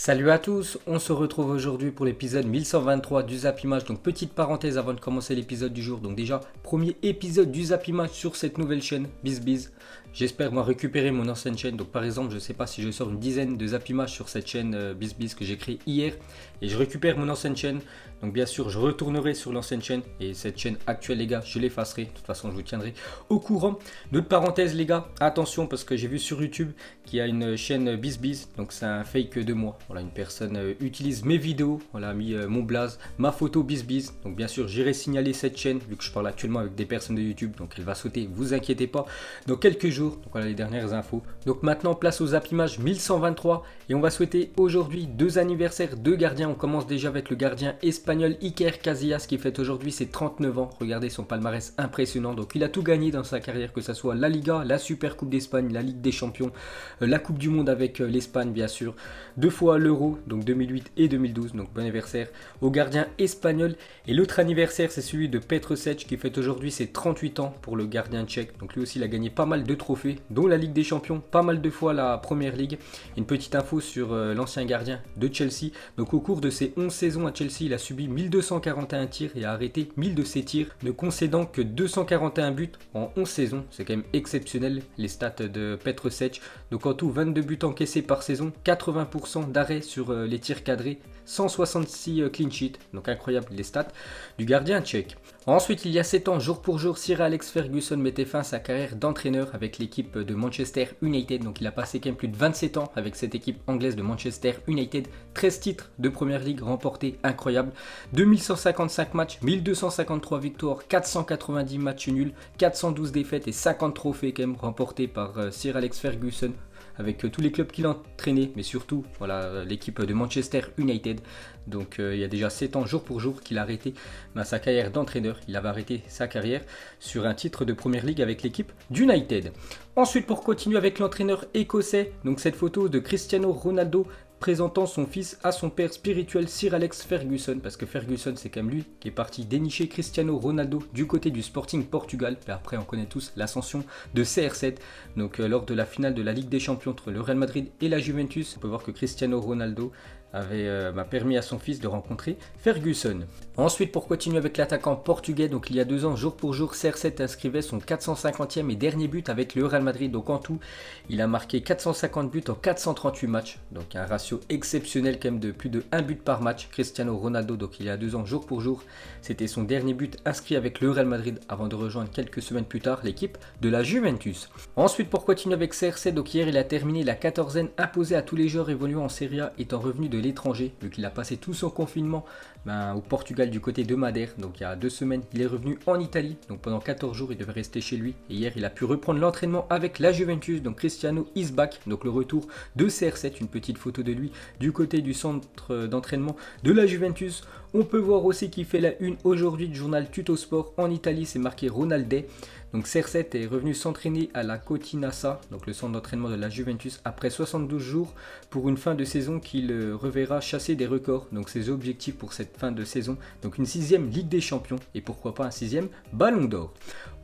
Salut à tous, on se retrouve aujourd'hui pour l'épisode 1123 du Zap Image. Donc petite parenthèse avant de commencer l'épisode du jour. Donc déjà, premier épisode du Zap Image sur cette nouvelle chaîne, BizBiz. J'espère moi récupérer mon ancienne chaîne. Donc par exemple, je ne sais pas si je sors une dizaine de Zap Image sur cette chaîne BizBiz que j'ai créée hier. Et je récupère mon ancienne chaîne. Donc bien sûr, je retournerai sur l'ancienne chaîne. Et cette chaîne actuelle les gars, je l'effacerai. De toute façon, je vous tiendrai au courant. D'autres parenthèses les gars, attention parce que j'ai vu sur YouTube qu'il y a une chaîne BizBiz. Donc c'est un fake de moi. Voilà, une personne utilise mes vidéos, voilà, a mis mon blaze, ma photo BizBiz. Donc bien sûr, j'irai signaler cette chaîne vu que je parle actuellement avec des personnes de YouTube. Donc elle va sauter, vous inquiétez pas, dans quelques jours. Donc voilà les dernières infos. Donc maintenant, place aux Zap Image 1123 et on va souhaiter aujourd'hui deux anniversaires, deux gardiens. On commence déjà avec le gardien espagnol Iker Casillas qui fête aujourd'hui ses 39 ans. Regardez son palmarès impressionnant. Donc il a tout gagné dans sa carrière, que ce soit la Liga, la Super Coupe d'Espagne, la Ligue des Champions, la Coupe du Monde avec l'Espagne bien sûr, deux fois l'Euro, donc 2008 et 2012, donc bon anniversaire au gardien espagnol. Et l'autre anniversaire, c'est celui de Petr Cech qui fête aujourd'hui ses 38 ans pour le gardien tchèque. Donc lui aussi, il a gagné pas mal de trophées, dont la Ligue des Champions, pas mal de fois la Première Ligue. Une petite info sur l'ancien gardien de Chelsea. Donc au cours de ses 11 saisons à Chelsea, il a subi 1241 tirs et a arrêté 1000 de ses tirs, ne concédant que 241 buts en 11 saisons. C'est quand même exceptionnel les stats de Petr Cech. Donc en tout, 22 buts encaissés par saison, 80% d'arrêt sur les tirs cadrés, 166 clean sheets, donc incroyable les stats du gardien tchèque. Ensuite, il y a 7 ans, jour pour jour, Sir Alex Ferguson mettait fin à sa carrière d'entraîneur avec l'équipe de Manchester United. Donc il a passé quand même plus de 27 ans avec cette équipe anglaise de Manchester United. 13 titres de Première Ligue remportés, incroyable. 2155 matchs, 1253 victoires, 490 matchs nuls, 412 défaites et 50 trophées quand même remportés par Sir Alex Ferguson, avec tous les clubs qu'il a entraînés, mais surtout voilà, l'équipe de Manchester United. Donc il y a déjà 7 ans, jour pour jour, qu'il a arrêté sa carrière d'entraîneur. Il avait arrêté sa carrière sur un titre de Première Ligue avec l'équipe d'United. Ensuite, pour continuer avec l'entraîneur écossais, donc cette photo de Cristiano Ronaldo présentant son fils à son père spirituel Sir Alex Ferguson, parce que Ferguson c'est quand même lui qui est parti dénicher Cristiano Ronaldo du côté du Sporting Portugal. Et après on connaît tous l'ascension de CR7, donc lors de la finale de la Ligue des Champions entre le Real Madrid et la Juventus, on peut voir que Cristiano Ronaldo avait permis à son fils de rencontrer Ferguson. Ensuite, pour continuer avec l'attaquant portugais, donc il y a 2 ans, jour pour jour, CR7 inscrivait son 450e et dernier but avec le Real Madrid. Donc en tout, il a marqué 450 buts en 438 matchs. Donc un ratio exceptionnel quand même de plus de 1 but par match. Cristiano Ronaldo, donc il y a 2 ans, jour pour jour, c'était son dernier but inscrit avec le Real Madrid avant de rejoindre quelques semaines plus tard l'équipe de la Juventus. Ensuite, pour continuer avec CR7, donc hier il a terminé la 14e imposée à tous les joueurs évoluant en Serie A étant revenu de l'étranger, vu qu'il a passé tout son confinement au Portugal du côté de Madère. Donc il y a 2 semaines, il est revenu en Italie. Donc pendant 14 jours, il devait rester chez lui. Et hier, il a pu reprendre l'entraînement avec la Juventus. Donc Cristiano is back. Donc le retour de CR7, une petite photo de lui du côté du centre d'entraînement de la Juventus. On peut voir aussi qu'il fait la une aujourd'hui du journal Tuttosport en Italie. C'est marqué Ronaldo. Donc CR7 est revenu s'entraîner à la Cotinassa, donc le centre d'entraînement de la Juventus, après 72 jours pour une fin de saison qui le reverra chasser des records. Donc ses objectifs pour cette fin de saison, donc une 6e Ligue des Champions et pourquoi pas un 6e Ballon d'Or.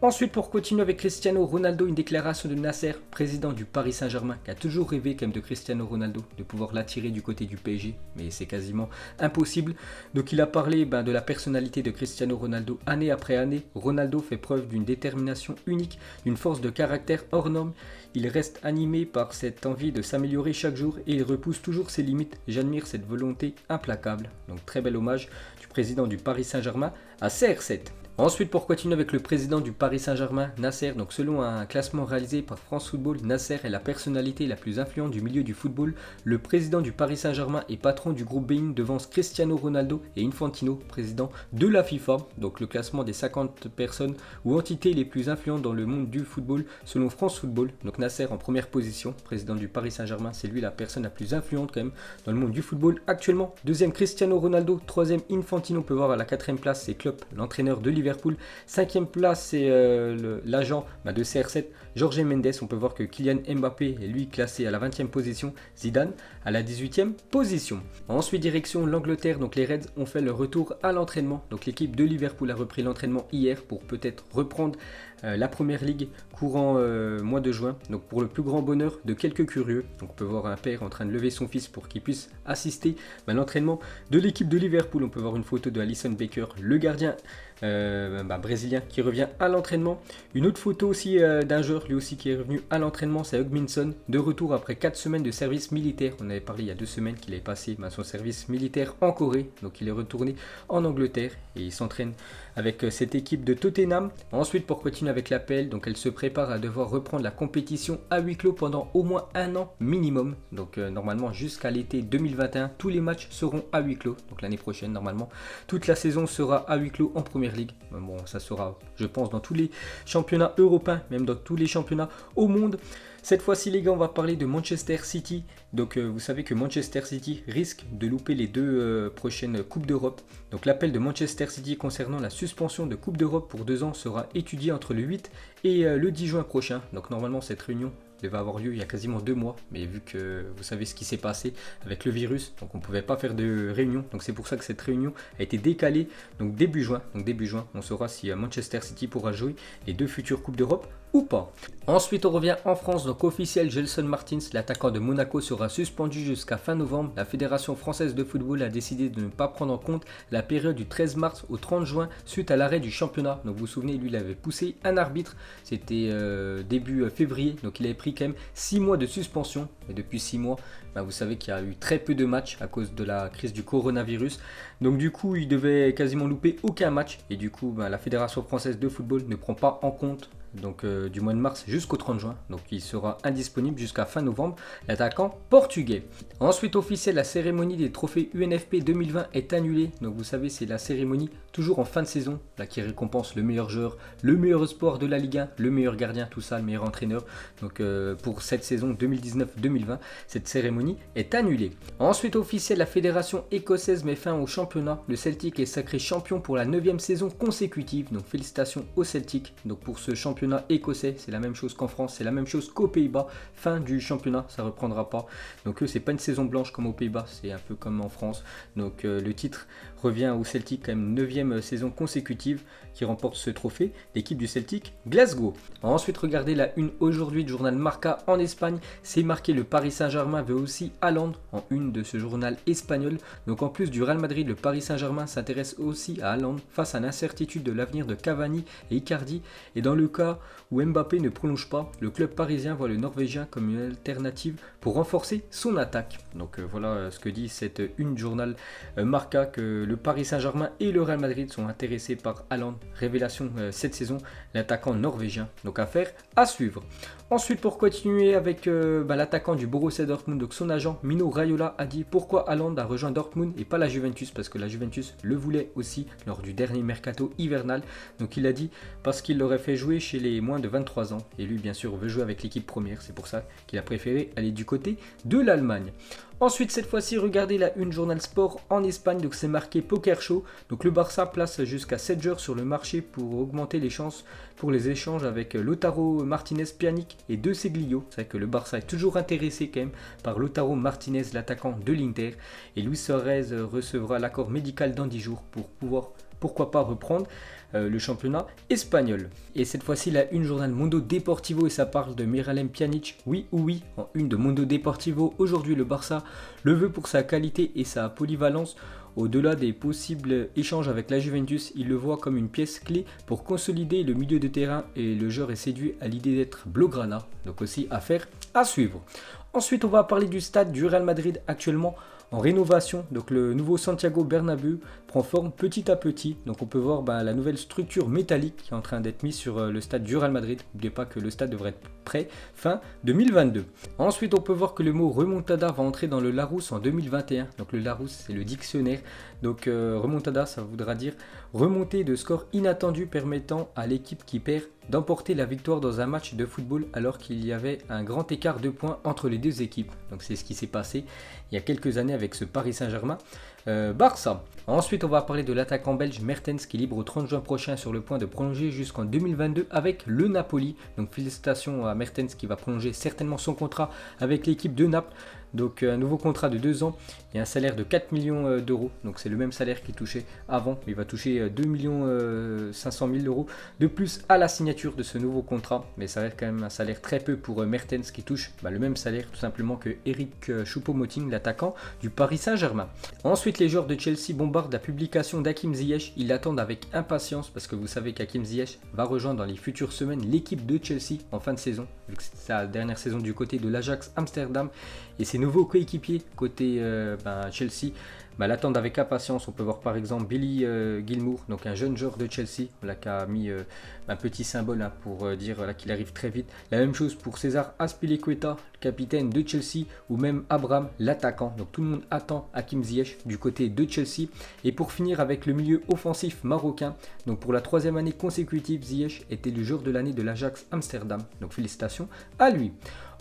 Ensuite, pour continuer avec Cristiano Ronaldo, une déclaration de Nasser, président du Paris Saint-Germain, qui a toujours rêvé quand même de Cristiano Ronaldo, de pouvoir l'attirer du côté du PSG, mais c'est quasiment impossible. Donc il a parlé de la personnalité de Cristiano Ronaldo année après année. Ronaldo fait preuve d'une détermination unique, d'une force de caractère hors norme. Il reste animé par cette envie de s'améliorer chaque jour et il repousse toujours ses limites. J'admire cette volonté implacable. Donc très bel hommage du président du Paris Saint-Germain à CR7. Ensuite, pour continuer avec le président du Paris Saint-Germain, Nasser, donc selon un classement réalisé par France Football, Nasser est la personnalité la plus influente du milieu du football. Le président du Paris Saint-Germain et patron du groupe Bein devance Cristiano Ronaldo et Infantino, président de la FIFA. Donc le classement des 50 personnes ou entités les plus influentes dans le monde du football selon France Football. Donc Nasser en première position, président du Paris Saint-Germain, c'est lui la personne la plus influente quand même dans le monde du football actuellement. Deuxième Cristiano Ronaldo, troisième Infantino, on peut voir à la 4e place c'est Klopp, l'entraîneur de Liverpool. 5e place, c'est l'agent de CR7, Jorge Mendes. On peut voir que Kylian Mbappé est lui classé à la 20e position, Zidane à la 18e position. Ensuite, direction l'Angleterre, donc les Reds ont fait leur retour à l'entraînement. Donc l'équipe de Liverpool a repris l'entraînement hier pour peut-être reprendre la première ligue courant mois de juin. Donc pour le plus grand bonheur de quelques curieux. Donc on peut voir un père en train de lever son fils pour qu'il puisse assister à l'entraînement de l'équipe de Liverpool. On peut voir une photo de Alisson Becker, le gardien brésilien qui revient à l'entraînement. Une autre photo aussi d'un joueur lui aussi qui est revenu à l'entraînement, c'est Hugminson, de retour après 4 semaines de service militaire. On avait parlé il y a 2 semaines qu'il avait passé son service militaire en Corée, donc il est retourné en Angleterre et il s'entraîne avec cette équipe de Tottenham. Ensuite, pour continuer avec l'APL, donc elle se prépare à devoir reprendre la compétition à huis clos pendant au moins un an minimum. Donc normalement jusqu'à l'été 2021, tous les matchs seront à huis clos. Donc l'année prochaine, normalement, toute la saison sera à huis clos en première ligue. Bon, ça sera, je pense, dans tous les championnats européens, même dans tous les championnats au monde. Cette fois-ci, les gars, on va parler de Manchester City. Donc, vous savez que Manchester City risque de louper les 2 prochaines Coupes d'Europe. Donc, l'appel de Manchester City concernant la suspension de Coupe d'Europe pour 2 ans sera étudié entre le 8 et le 10 juin prochain. Donc, normalement, cette réunion devait avoir lieu il y a quasiment 2 mois. Mais vu que vous savez ce qui s'est passé avec le virus, donc on ne pouvait pas faire de réunion. Donc, c'est pour ça que cette réunion a été décalée. Donc, début juin, on saura si Manchester City pourra jouer les 2 futures Coupes d'Europe ou pas. Ensuite, on revient en France. Donc officiel, Gelson Martins, l'attaquant de Monaco, sera suspendu jusqu'à fin novembre. La Fédération française de football a décidé de ne pas prendre en compte la période du 13 mars au 30 juin suite à l'arrêt du championnat. Donc vous vous souvenez, lui, il avait poussé un arbitre. C'était début février. Donc il avait pris quand même 6 mois de suspension. Et depuis 6 mois, vous savez qu'il y a eu très peu de matchs à cause de la crise du coronavirus. Donc du coup, il devait quasiment louper aucun match. Et du coup, la Fédération française de football ne prend pas en compte du mois de mars jusqu'au 30 juin. Donc il sera indisponible jusqu'à fin novembre, l'attaquant portugais. Ensuite, officiel, la cérémonie des trophées UNFP 2020 est annulée. Donc vous savez, c'est la cérémonie toujours en fin de saison, là, qui récompense le meilleur joueur, le meilleur sport de la Ligue 1, le meilleur gardien, tout ça, le meilleur entraîneur. Donc pour cette saison 2019-2020, cette cérémonie est annulée. Ensuite, officiel, la fédération écossaise met fin au championnat. Le Celtic est sacré champion pour la 9e saison consécutive. Donc félicitations au Celtic. Donc pour ce championnat écossais, c'est la même chose qu'en France, c'est la même chose qu'aux Pays-Bas. Fin du championnat, ça reprendra pas. Donc eux, c'est pas une saison blanche comme aux Pays-Bas, c'est un peu comme en France. Donc le titre revient au Celtic, quand même 9e saison consécutive qui remporte ce trophée, l'équipe du Celtic Glasgow. Ensuite, regardez la une aujourd'hui du journal Marca en Espagne, c'est marqué le Paris Saint-Germain veut aussi Haaland en une de ce journal espagnol. Donc en plus du Real Madrid, le Paris Saint-Germain s'intéresse aussi à Haaland face à l'incertitude de l'avenir de Cavani et Icardi. Et dans le cas où Mbappé ne prolonge pas, le club parisien voit le Norvégien comme une alternative pour renforcer son attaque. Donc voilà ce que dit cette une journal Marca, que le Paris Saint-Germain et le Real Madrid sont intéressés par Haaland. Révélation cette saison, l'attaquant norvégien. Donc affaire à suivre. Ensuite, pour continuer avec l'attaquant du Borussia Dortmund, donc son agent Mino Raiola a dit pourquoi Haaland a rejoint Dortmund et pas la Juventus, parce que la Juventus le voulait aussi lors du dernier mercato hivernal. Donc il a dit parce qu'il l'aurait fait jouer chez les moins de 23 ans et lui bien sûr veut jouer avec l'équipe première, c'est pour ça qu'il a préféré aller du côté de l'Allemagne. Ensuite, cette fois-ci, regardez la une journal sport en Espagne, donc c'est marqué Poker Show. Donc le Barça place jusqu'à 7 joueurs sur le marché pour augmenter les chances pour les échanges avec Lautaro Martinez, Pjanic et De Seglio. C'est vrai que le Barça est toujours intéressé quand même par Lautaro Martinez, l'attaquant de l'Inter. Et Luis Suarez recevra l'accord médical dans 10 jours pour pouvoir, pourquoi pas, reprendre le championnat espagnol. Et cette fois-ci, la une journal Mundo Deportivo, et ça parle de Miralem Pjanic. Oui ou oui, en une de Mundo Deportivo, aujourd'hui le Barça le veut pour sa qualité et sa polyvalence. Au-delà des possibles échanges avec la Juventus, il le voit comme une pièce clé pour consolider le milieu de terrain et le joueur est séduit à l'idée d'être Blaugrana. Donc aussi affaire à suivre. Ensuite, on va parler du stade du Real Madrid actuellement en rénovation. Donc le nouveau Santiago Bernabéu prend forme petit à petit. Donc on peut voir la nouvelle structure métallique qui est en train d'être mise sur le stade du Real Madrid. N'oubliez pas que le stade devrait être prêt fin 2022. Ensuite, on peut voir que le mot remontada va entrer dans le Larousse en 2021. Donc le Larousse, c'est le dictionnaire. Donc remontada, ça voudra dire remontée de score inattendu permettant à l'équipe qui perd d'emporter la victoire dans un match de football alors qu'il y avait un grand écart de points entre les deux équipes. Donc c'est ce qui s'est passé il y a quelques années avec ce Paris Saint-Germain Barça. Ensuite, on va parler de l'attaquant belge Mertens qui est libre au 30 juin prochain sur le point de prolonger jusqu'en 2022 avec le Napoli. Donc félicitations à Mertens qui va prolonger certainement son contrat avec l'équipe de Naples. Donc un nouveau contrat de 2 ans et un salaire de 4 millions d'euros. Donc c'est le même salaire qu'il touchait avant, mais il va toucher 2 500 000 euros de plus à la signature de ce nouveau contrat. Mais ça reste quand même un salaire très peu pour Mertens qui touche le même salaire tout simplement que Eric Choupo-Moting, l'attaquant du Paris Saint-Germain. Ensuite, les joueurs de Chelsea bombardent la publication d'Hakim Ziyech. Ils l'attendent avec impatience parce que vous savez qu'Hakim Ziyech va rejoindre dans les futures semaines l'équipe de Chelsea en fin de saison, vu que c'est sa dernière saison du côté de l'Ajax Amsterdam. Et ses nouveaux coéquipiers côté Chelsea l'attendent avec impatience. On peut voir par exemple Billy Gilmour, donc un jeune joueur de Chelsea, qui a mis un petit symbole pour dire qu'il arrive très vite. La même chose pour César Azpilicueta, capitaine de Chelsea, ou même Abraham, l'attaquant. Donc tout le monde attend Hakim Ziyech du côté de Chelsea. Et pour finir avec le milieu offensif marocain, donc pour la 3e année consécutive, Ziyech était le joueur de l'année de l'Ajax Amsterdam. Donc félicitations à lui.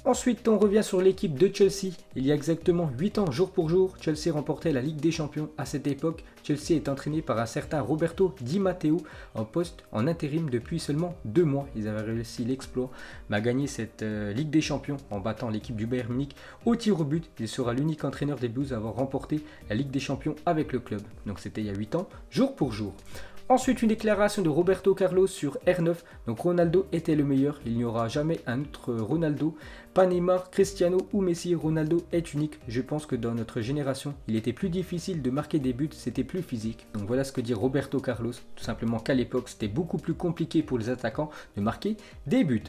Ensuite, on revient sur l'équipe de Chelsea. Il y a exactement 8 ans, jour pour jour, Chelsea remportait la Ligue des Champions. À cette époque, Chelsea est entraîné par un certain Roberto Di Matteo, en poste en intérim depuis seulement 2 mois. Ils avaient réussi l'exploit à gagner cette Ligue des Champions en battant l'équipe du Bayern Munich au tir au but. Il sera l'unique entraîneur des Blues à avoir remporté la Ligue des Champions avec le club. Donc c'était il y a 8 ans, jour pour jour. Ensuite, une déclaration de Roberto Carlos sur R9. Donc Ronaldo était le meilleur, il n'y aura jamais un autre Ronaldo. Pas Neymar, Cristiano ou Messi, Ronaldo est unique. Je pense que dans notre génération, il était plus difficile de marquer des buts, c'était plus physique. Donc voilà ce que dit Roberto Carlos, tout simplement qu'à l'époque, c'était beaucoup plus compliqué pour les attaquants de marquer des buts.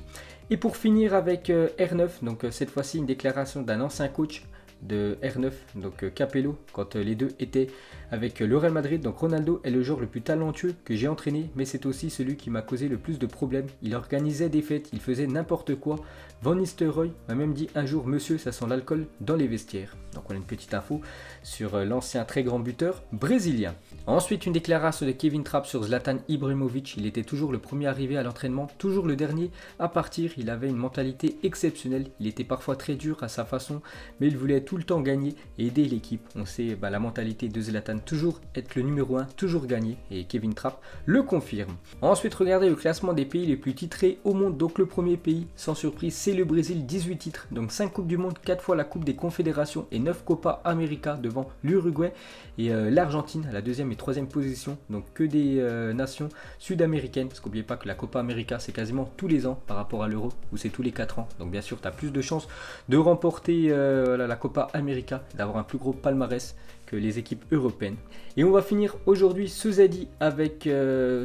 Et pour finir avec R9, donc cette fois-ci une déclaration d'un ancien coach de R9, donc Capello, quand les deux étaient avec le Real Madrid. Donc Ronaldo est le joueur le plus talentueux que j'ai entraîné, mais c'est aussi celui qui m'a causé le plus de problèmes. Il organisait des fêtes, il faisait n'importe quoi. Van Nistelrooy m'a même dit un jour: monsieur, ça sent l'alcool dans les vestiaires. Donc on a une petite info sur l'ancien très grand buteur brésilien. Ensuite, une déclaration de Kevin Trapp sur Zlatan Ibrahimovic. Il était toujours le premier arrivé à l'entraînement, toujours le dernier à partir. Il avait une mentalité exceptionnelle, il était parfois très dur à sa façon, mais il voulait tout le temps gagner et aider l'équipe. On sait la mentalité de Zlatan, toujours être le numéro 1, toujours gagner, et Kevin Trapp le confirme. Ensuite, regardez le classement des pays les plus titrés au monde. Donc le premier pays, sans surprise, c'est le Brésil, 18 titres, donc 5 Coupes du Monde, 4 fois la Coupe des Confédérations et 9 Copa América devant l'Uruguay et l'Argentine à la 2e et 3e position. Donc que des nations sud-américaines, parce qu'oubliez pas que la Copa América c'est quasiment tous les ans par rapport à l'Euro où c'est tous les 4 ans. Donc bien sûr tu as plus de chances de remporter la Copa América, d'avoir un plus gros palmarès que les équipes européennes. Et on va finir aujourd'hui ce Zadi avec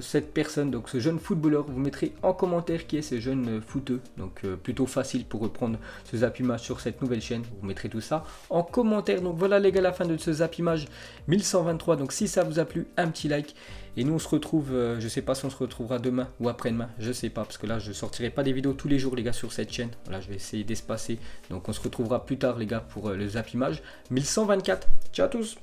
cette personne, donc ce jeune footballeur. Vous mettrez en commentaire qui est ce jeune footeux, donc plutôt facile pour reprendre ce Zapimage sur cette nouvelle chaîne. Vous mettrez tout ça en commentaire. Donc voilà les gars, la fin de ce Zapimage 1123. Donc si ça vous a plu, un petit like. Et nous on se retrouve, je sais pas si on se retrouvera demain ou après-demain, je sais pas, parce que là je sortirai pas des vidéos tous les jours les gars sur cette chaîne. Voilà, je vais essayer d'espacer. Donc on se retrouvera plus tard les gars pour le Zapimage 1124. Ciao à tous.